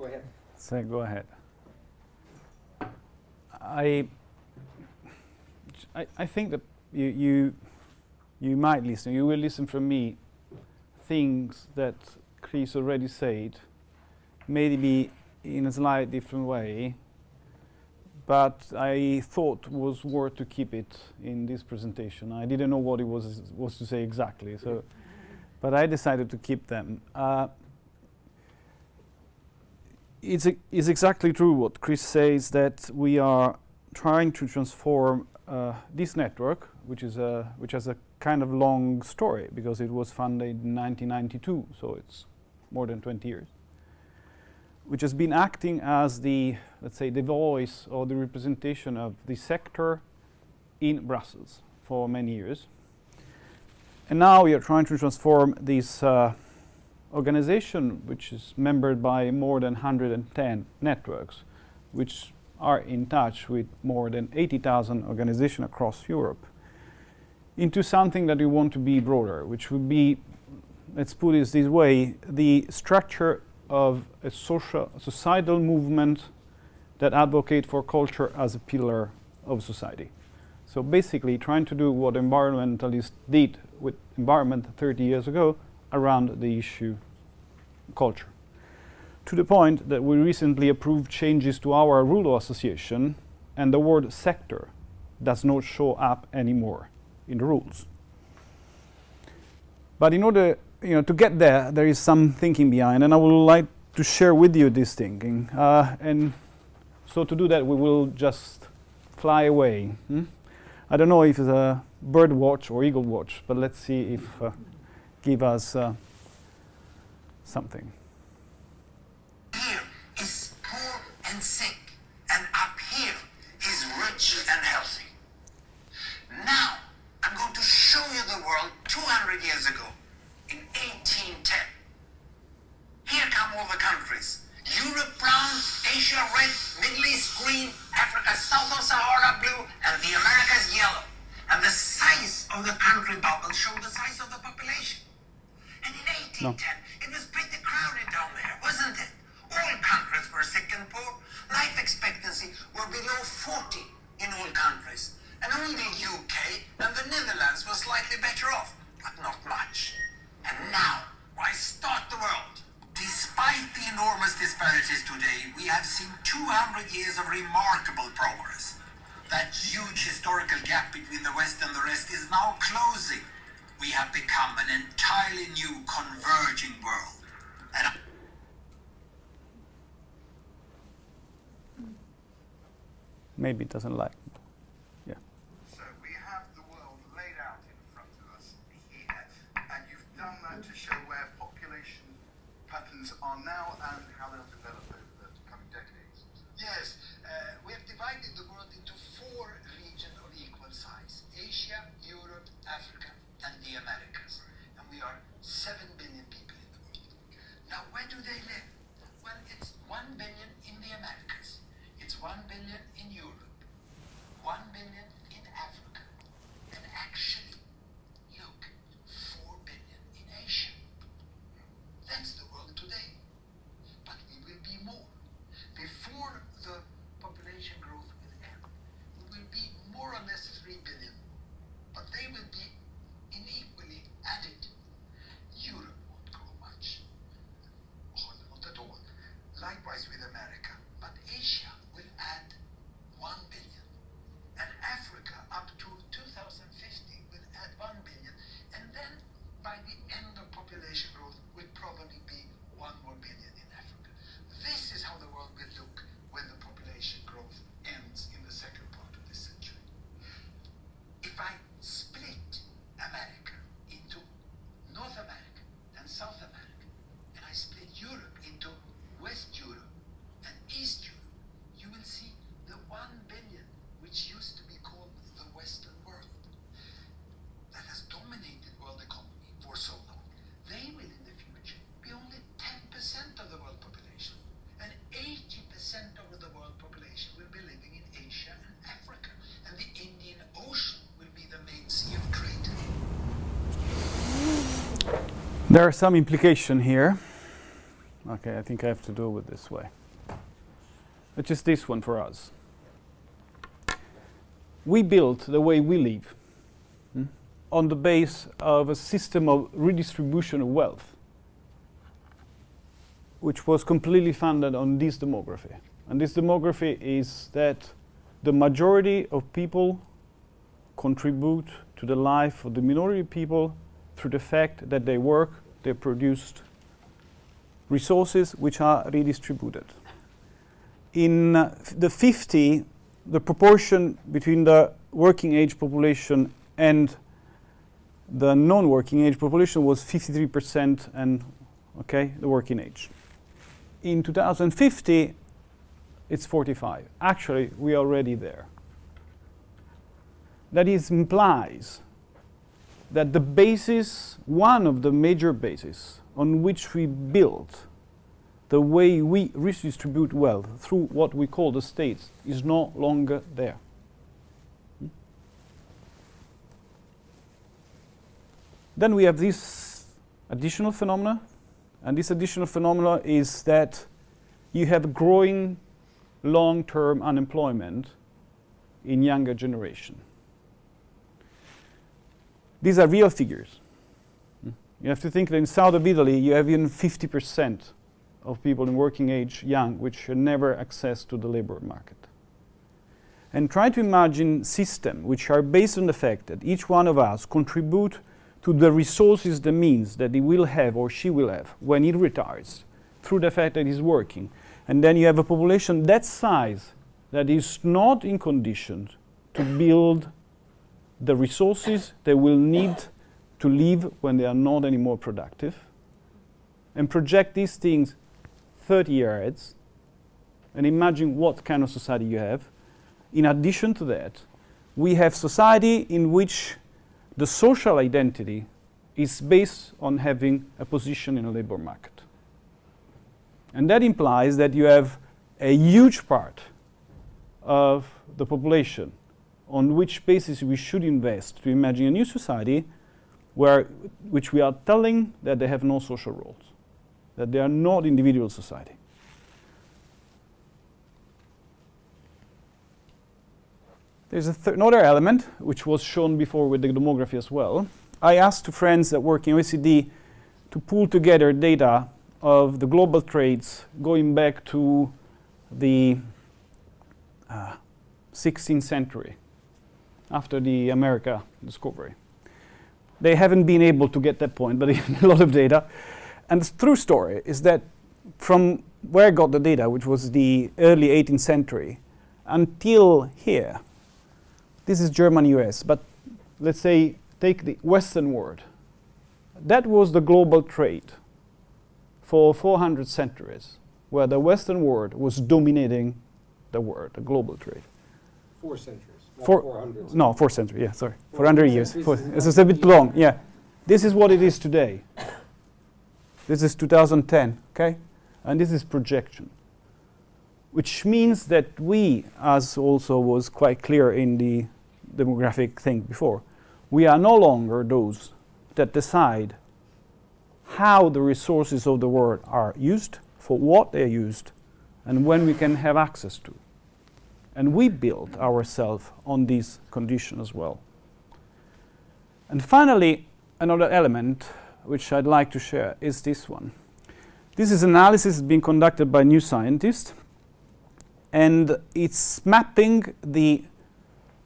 Go ahead. So go ahead. I think that you might listen. You will listen from me things that Chris already said, maybe in a slightly different way, but I thought was worth to keep it in this presentation. I didn't know what it was to say exactly, so but I decided to keep them. It's exactly true what Chris says, that we are trying to transform this network, which has a kind of long story because it was founded in 1992, so it's more than 20 years, which has been acting as the, let's say, the voice or the representation of the sector in Brussels for many years. And now we are trying to transform this organization, which is membered by more than 110 networks, which are in touch with more than 80,000 organizations across Europe, into something that we want to be broader, which would be, let's put it this way, the structure of a societal movement that advocate for culture as a pillar of society. So basically trying to do what environmentalists did with environment 30 years ago around the issue culture. To the point that we recently approved changes to our rule of association, and the word sector does not show up anymore in the rules. But in order to get there, there is some thinking behind, and I would like to share with you this thinking. And so to do that, we will just fly away. I don't know if it's a bird watch or eagle watch, but let's see if give us something. Here is poor and sick, and up here is rich and healthy. Now, I'm going to show you the world 200 years ago, in 1810. Here come all the countries. Europe brown, Asia red, Middle East green, Africa south of Sahara blue, and the Americas yellow. And the size of the country bubble showed the size of the population. And in 1810, it was pretty crowded down there, wasn't it? All countries were sick and poor. Life expectancy were below 40 in all countries. And only the UK and the Netherlands were slightly better off, but not much. And now, why start the world? Despite the enormous disparities today, we have seen 200 years of remarkable progress. That huge historical gap between the West and the rest is now closing. We have become an entirely new converging world. And Maybe it doesn't like. Yeah. So we have the world laid out in front of us here, and you've done that to show where population patterns are now and how they'll develop over the coming decades. yes, we have divided the world into 4 regions of equal size: Asia, Europe, Africa, and the Americas. And we are 7 billion people in the world. Now, where do they live? Well, it's 1 billion in the Americas. It's 1 billion in Europe, 1 billion in Africa, and actually, look, 4 billion in Asia. That's the world today. But we will be more. Before the population growth will end, we will be more or less 3 billion. But they will be unequally added. Europe won't grow much, or not at all. Likewise with America. But Asia will add 1 billion. And Africa, up to 2050, will add 1 billion. And then, by the end of population growth, will probably be 1 more billion in Africa. This is how the world will look when the population growth ends in the second part of this century. If I split America into North America and South America, and I split Europe into West Europe and East Europe, you will see the 1 billion, which used to be called the Western world, that has dominated world economy for so long. They will in the future be only 10% of the world population, and 80% of the world population will be living in Asia and Africa, and the Indian Ocean will be the main sea of trade. There are some implication here. Okay, I think I have to do it this way. Which is this one for us. We built the way we live on the base of a system of redistribution of wealth, which was completely founded on this demography. And this demography is that the majority of people contribute to the life of the minority of people through the fact that they work, they produced resources which are redistributed. In the 50, the proportion between the working age population and the non-working age population was 53% and the working age. In 2050, it's 45. Actually, we are already there. That implies that the basis, one of the major bases on which we build the way we redistribute wealth through what we call the states is no longer there. Then we have this additional phenomena, and this additional phenomena is that you have growing long-term unemployment in younger generation. These are real figures. You have to think that in south of Italy you have even 50% of people in working age young which had never access to the labor market. And try to imagine systems which are based on the fact that each one of us contribute to the resources, the means that he will have or she will have when he retires through the fact that he's working. And then you have a population that size that is not in condition to build the resources they will need to live when they are not anymore productive, and project these things 30 years and imagine what kind of society you have. In addition to that, we have society in which the social identity is based on having a position in a labor market. And that implies that you have a huge part of the population on which basis we should invest to imagine a new society which we are telling that they have no social roles, that they are not individual society. There's another element which was shown before with the demography as well. I asked two friends that work in OECD to pull together data of the global trades going back to the 16th century, after the America discovery. They haven't been able to get that point, but they have a lot of data. And the true story is that from where I got the data, which was the early 18th century, until here, this is Germany, US, but let's say take the Western world. That was the global trade for 400 centuries, where the Western world was dominating the world, the global trade. 4 centuries, not 400. No, 4 centuries, yeah, sorry. 400 years. This is a bit long, yeah. This is what it is today. This is 2010, okay? And this is projection. Which means that we, as also was quite clear in the demographic thing before, we are no longer those that decide how the resources of the world are used, for what they are used, and when we can have access to. And we build ourselves on this condition as well. And finally, another element which I'd like to share is this one. This is analysis being conducted by new scientists, and it's mapping the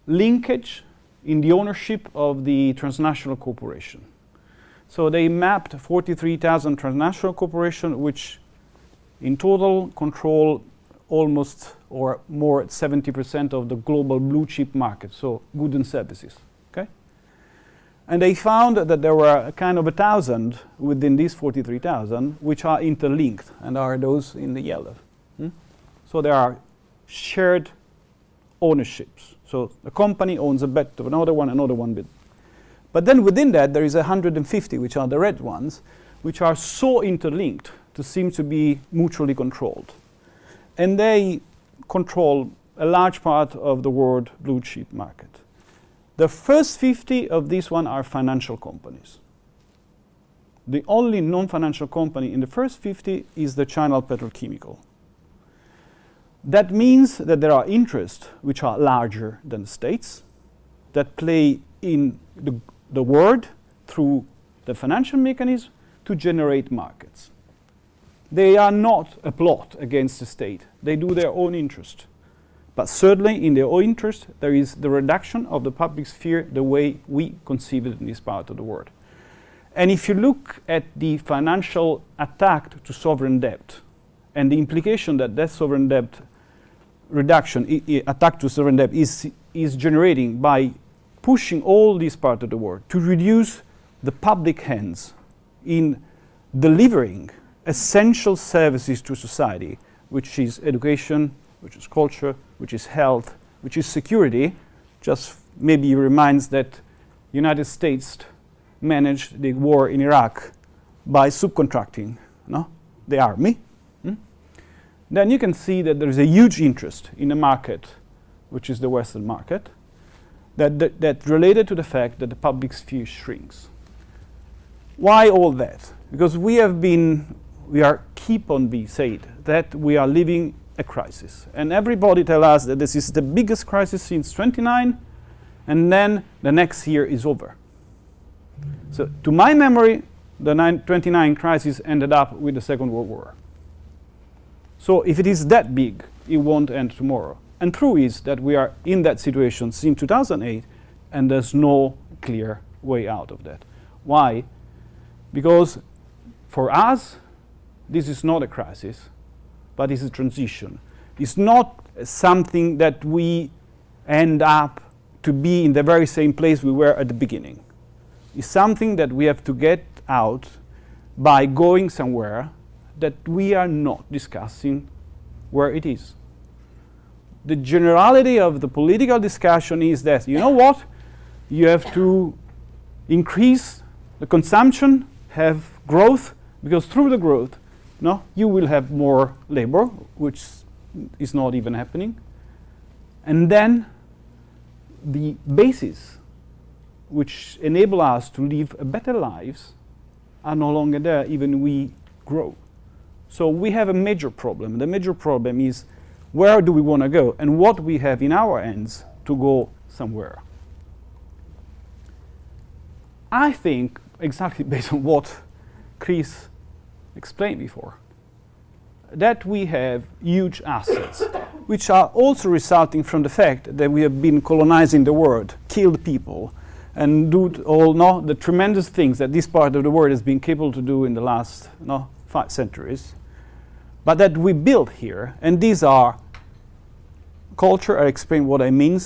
linkage in the ownership of the transnational corporation. So they mapped 43,000 transnational corporations, which in total control almost or more 70% of the global blue chip market, so goods and services. Okay? And they found that there were a kind of 1,000 within these 43,000 which are interlinked and are those in the yellow. So there are shared ownerships. So a company owns a bit of another one bit. But then within that there is 150, which are the red ones, which are so interlinked to seem to be mutually controlled. And they control a large part of the world blue chip market. The first 50 of these one are financial companies. The only non-financial company in the first 50 is the China Petrochemical. That means that there are interests which are larger than the states, that play in the world through the financial mechanism to generate markets. They are not a plot against the state. They do their own interest. But certainly in their own interest, there is the reduction of the public sphere the way we conceive it in this part of the world. And if you look at the financial attack to sovereign debt and the implication that that sovereign debt reduction, attack to sovereign debt is generating by pushing all this part of the world to reduce the public hands in delivering essential services to society, which is education, which is culture, which is health, which is security. Just maybe reminds that United States managed the war in Iraq by subcontracting the army. Then you can see that there is a huge interest in a market, which is the Western market, that related to the fact that the public sphere shrinks. Why all that? Because we keep on being said that we are living a crisis. And everybody tell us that this is the biggest crisis since 29, and then the next year is over. So to my memory, the 29 crisis ended up with the Second World War. So if it is that big, it won't end tomorrow. And true is that we are in that situation since 2008, and there's no clear way out of that. Why? Because for us, this is not a crisis, but it's a transition. It's not something that we end up to be in the very same place we were at the beginning. It's something that we have to get out by going somewhere that we are not discussing where it is. The generality of the political discussion is that, you know what? You have to increase the consumption, have growth, because through the growth, you will have more labor, which is not even happening. And then the basis which enable us to live better lives are no longer there, even we grow. So we have a major problem. The major problem is where do we want to go and what we have in our hands to go somewhere. I think, exactly based on what Chris explained before, that we have huge assets, which are also resulting from the fact that we have been colonizing the world, killed people, and do all the tremendous things that this part of the world has been capable to do in the last 5 centuries, but that we built here. And these are culture. I'll explain what I mean.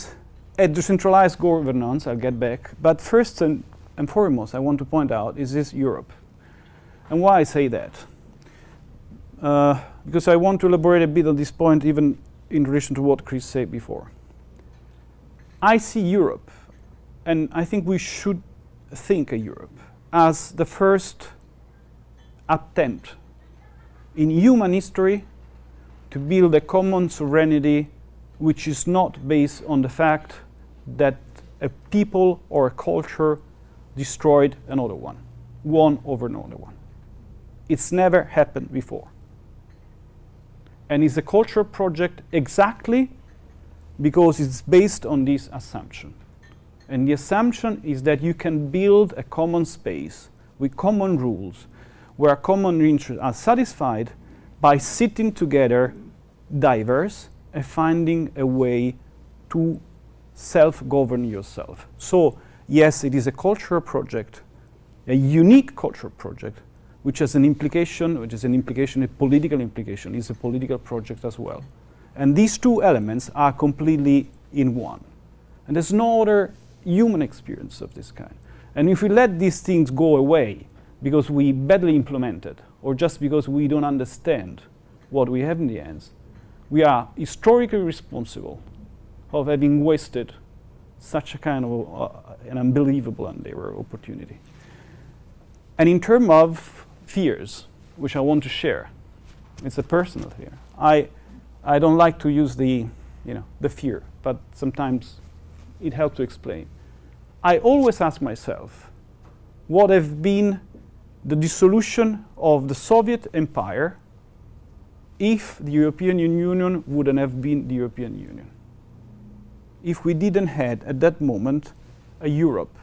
A decentralized governance, I'll get back. But first and foremost, I want to point out is this Europe. And why I say that? Because I want to elaborate a bit on this point, even in relation to what Chris said before. I see Europe, and I think we should think of Europe as the first attempt in human history to build a common sovereignty which is not based on the fact that a people or a culture destroyed another one over another one. It's never happened before. And it's a cultural project exactly because it's based on this assumption. And the assumption is that you can build a common space with common rules where common interests are satisfied by sitting together diverse and finding a way to self-govern yourself. So yes, it is a cultural project, a unique cultural project, which has an implication, a political implication, is a political project as well. And these two elements are completely in one. And there's no other human experience of this kind. And if we let these things go away because we badly implement it, or just because we don't understand what we have in the hands, we are historically responsible of having wasted such a kind of an unbelievable endeavor opportunity. And in terms of fears, which I want to share, it's a personal fear. I don't like to use the fear, but sometimes it helps to explain. I always ask myself, what have been the dissolution of the Soviet Empire if the European Union wouldn't have been the European Union. If we didn't have, at that moment, a Europe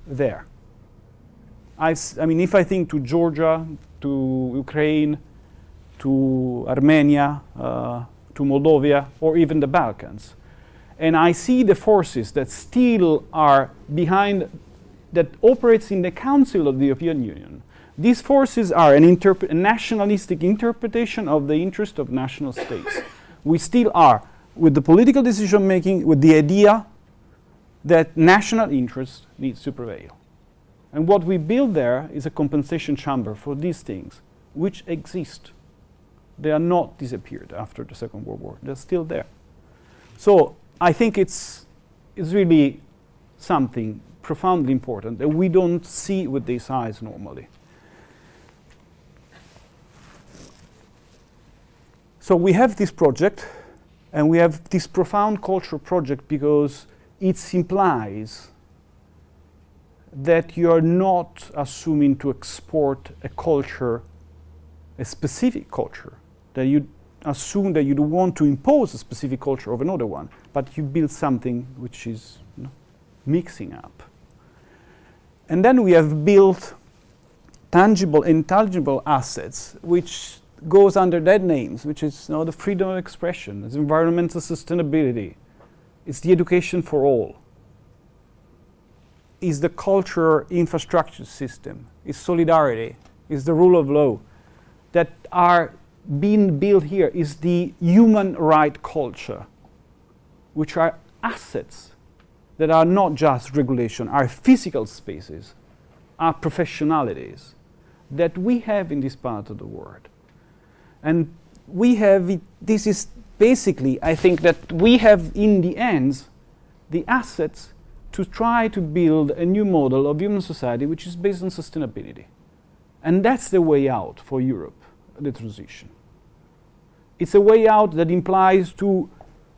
there. I mean, if I think to Georgia, to Ukraine, to Armenia, to Moldova, or even the Balkans, and I see the forces that still are behind, that operates in the Council of the European Union. These forces are a nationalistic interpretation of the interest of national states. We still are, with the political decision making, with the idea that national interest needs to prevail. And what we build there is a compensation chamber for these things, which exist. They are not disappeared after the Second World War. They're still there. So I think it's really something profoundly important that we don't see with these eyes normally. So we have this project, and we have this profound cultural project because it implies that you are not assuming to export a culture, a specific culture, that you assume that you don't want to impose a specific culture of another one, but you build something which is mixing up. And then we have built tangible, intangible assets, which goes under that names, which is the freedom of expression, it's environmental sustainability, it's the education for all, is the culture infrastructure system, is solidarity, is the rule of law, that are being built here, is the human right culture, which are assets that are not just regulation, are physical spaces, are professionalities that we have in this part of the world. And we have, this is basically, I think that we have in the end the assets to try to build a new model of human society which is based on sustainability. And that's the way out for Europe, the transition. It's a way out that implies to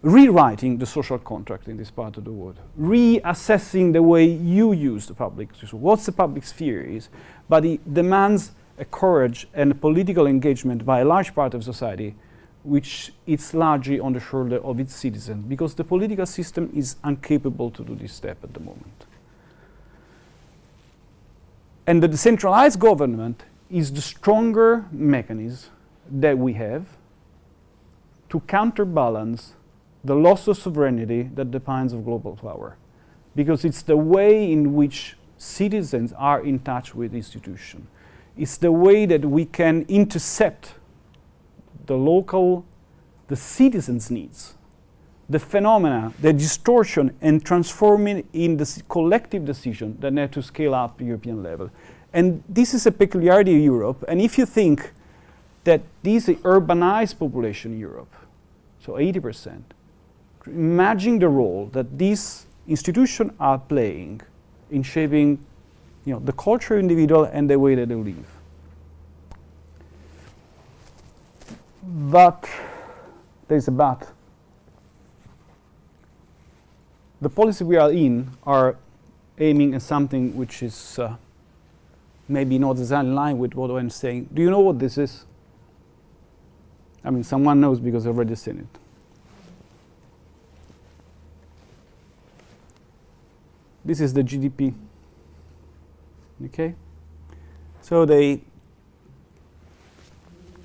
rewriting the social contract in this part of the world, reassessing the way you use the public sphere, what the public sphere is, but it demands a courage and a political engagement by a large part of society, which is largely on the shoulder of its citizens, because the political system is incapable to do this step at the moment. And the decentralized government is the stronger mechanism that we have to counterbalance the loss of sovereignty that depends on global power, because it's the way in which citizens are in touch with institutions. It's the way that we can intercept the local, the citizens' needs, the phenomena, the distortion, and transform it in the collective decision that need to scale up European level. And this is a peculiarity of Europe. And if you think that this is urbanized population in Europe, so 80%, imagine the role that these institutions are playing in shaping the culture of individual and the way that they live. But there's a but. The policy we are in are aiming at something which is maybe not exactly in line with what I'm saying. Do you know what this is? I mean, someone knows because I've already seen it. This is the GDP. Okay? So the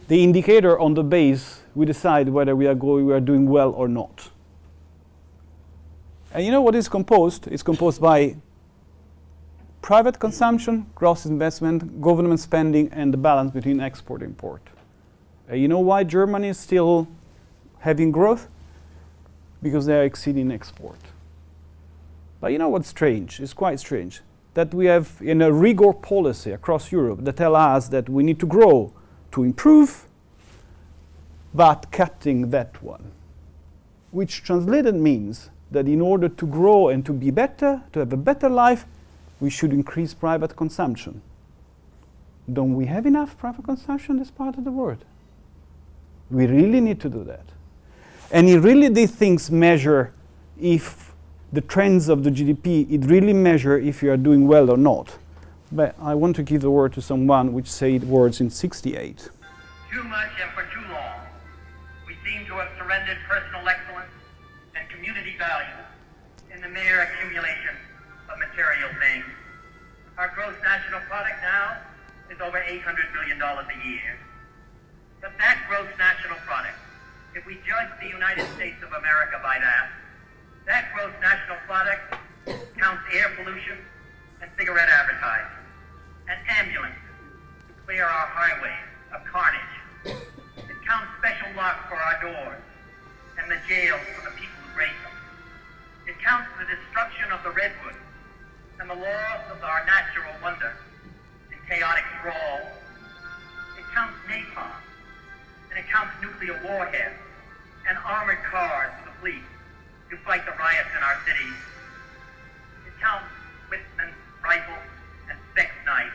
indicator on the base, we decide whether we are doing well or not. And you know what is composed? It's composed by private consumption, gross investment, government spending, and the balance between export and import. You know why Germany is still having growth? Because they are exceeding export. But you know what's strange? It's quite strange that we have in a rigor policy across Europe that tell us that we need to grow to improve, but cutting that one, which translated means that in order to grow and to be better, to have a better life, we should increase private consumption. Don't we have enough private consumption in this part of the world? We really need to do that. And it really, these things measure if the trends of the GDP, it really measure if you are doing well or not. But I want to give the word to someone which said words in 68. Too much and for too long, we seem to have surrendered personal excellence and community value in the mere accumulation of material things. Our gross national product now is over $800 billion a year. But that gross national product, if we judge the United States of America by that gross national product counts air pollution and cigarette advertising, and ambulances to clear our highways of carnage. It counts special locks for our doors and the jails for the people who break them. It counts the destruction of the redwood and the loss of our natural wonder in chaotic sprawl. It counts napalm, and it counts nuclear warheads and armored cars for the police to fight the riots in our cities. It counts Whitman rifles and sex knives,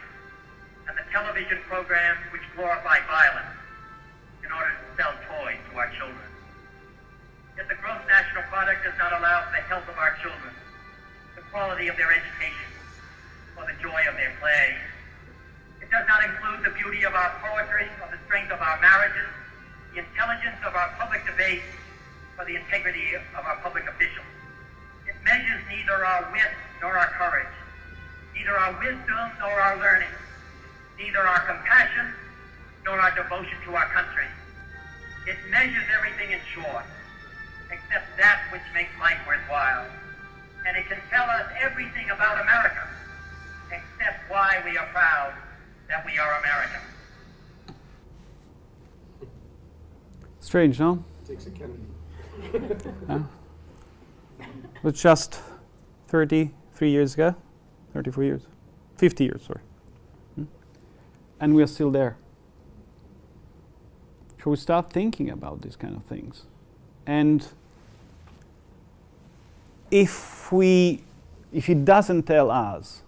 and the television programs which glorify violence in order to sell toys to our children. Yet the gross national product does not allow for the health of our children, the quality of their education, or the joy of their play. It does not include the beauty of our poetry, or the strength of our marriages, the intelligence of our public debate, or the integrity of our public officials. It measures neither our wit nor our courage, neither our wisdom nor our learning, neither our compassion nor our devotion to our country. It measures everything in short, except that which makes life worthwhile. And it can tell us everything about America, except why we are proud that we are American. Strange, no? Takes a Kennedy. It was just 33 years ago, 34 years, 50 years, sorry. And we are still there. Shall we start thinking about these kind of things? And if it doesn't tell us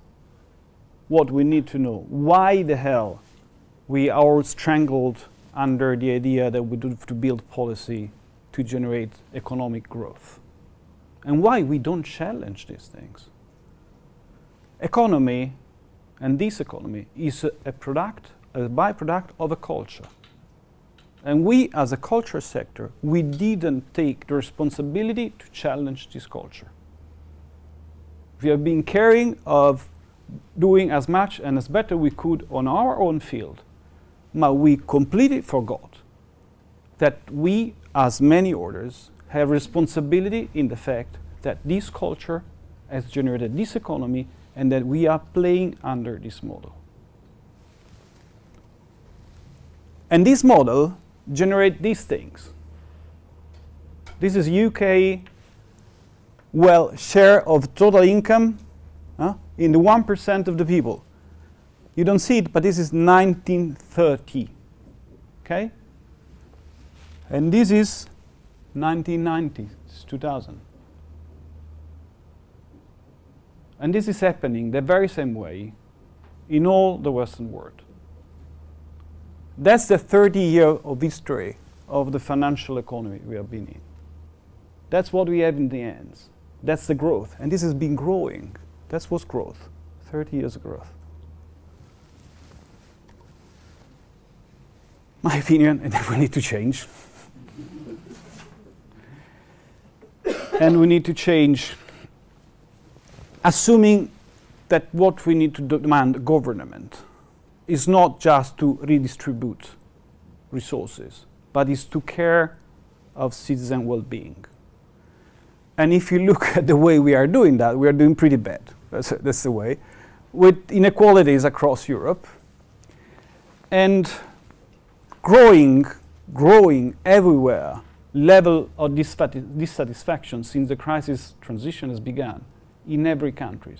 what we need to know, why the hell we are strangled under the idea that we do have to build policy to generate economic growth, and why we don't challenge these things. Economy, and this economy, is a byproduct of a culture. And we, as a culture sector, we didn't take the responsibility to challenge this culture. We have been caring of doing as much and as better we could on our own field, but we completely forgot that we, as many orders, have responsibility in the fact that this culture has generated this economy and that we are playing under this model. And this model generates these things. This is UK share of total income in the 1% of the people. You don't see it, but this is 1930. Okay? And this is 1990, it's 2000. And this is happening the very same way in all the Western world. That's the 30 years of history of the financial economy we have been in. That's what we have in the ends. That's the growth. And this has been growing. That's what's growth. 30 years of growth. My opinion, and we need to change. And we need to change, assuming that what we need to demand government is not just to redistribute resources, but is to care of citizen well-being. And if you look at the way we are doing that, we are doing pretty bad. That's the way. With inequalities across Europe, and growing everywhere, level of dissatisfaction since the crisis transition has begun in every country.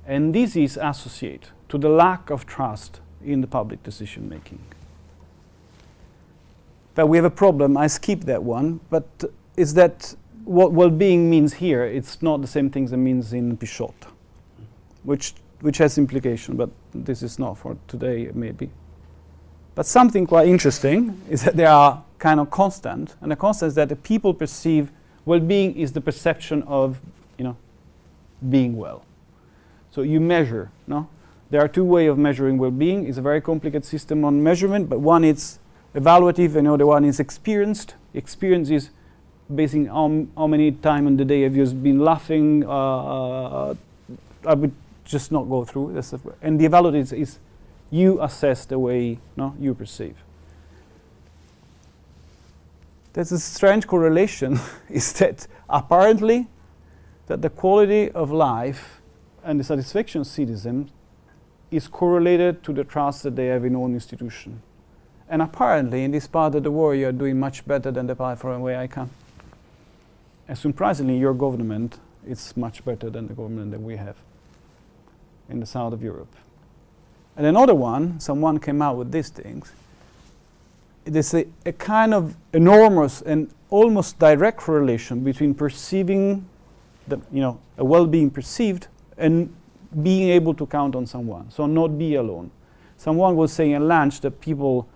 And this is associated to the lack of trust in the public decision making. But we have a problem, I skipped that one, but is that what well-being means here, it's not the same thing that means in Pichot, which has implication, but this is not for today maybe. But something quite interesting is that there are kind of constant, and the constant is that the people perceive well-being is the perception of, being well. So you measure, the There are two ways of measuring well-being. It's a very complicated system on measurement, but one is evaluative and the other one is experienced. Experience is basing on how many times in the day have you been laughing. I would just not go through this. And the evaluative is you assess the way you perceive. There's a strange correlation is that apparently that the quality of life and the satisfaction of citizens is correlated to the trust that they have in own institution. And apparently in this part of the world you are doing much better than the part from where I come. And surprisingly your government is much better than the government that we have in the south of Europe. And another one, someone came out with these things. There's a kind of enormous and almost direct correlation between perceiving a well-being perceived and being able to count on someone. So not be alone. Someone was saying at lunch that people,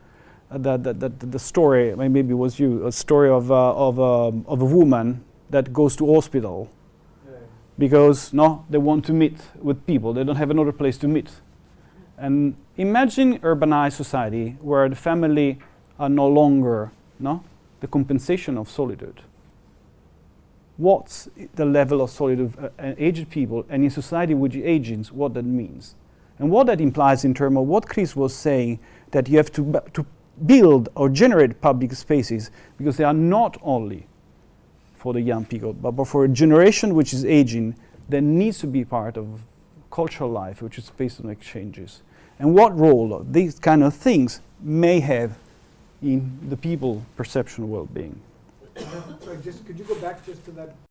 the story, maybe it was you, a story of a woman that goes to hospital because they want to meet with people. They don't have another place to meet. And imagine urbanized society where the family are no longer the compensation of solitude. What's the level of solitude of aged people, and in society with aging, what that means? And what that implies in terms of what Chris was saying, that you have to build or generate public spaces, because they are not only for the young people, but for a generation which is aging, that needs to be part of cultural life, which is based on exchanges. And what role these kind of things may have in the people perception of well-being. Sorry, could you go back just to that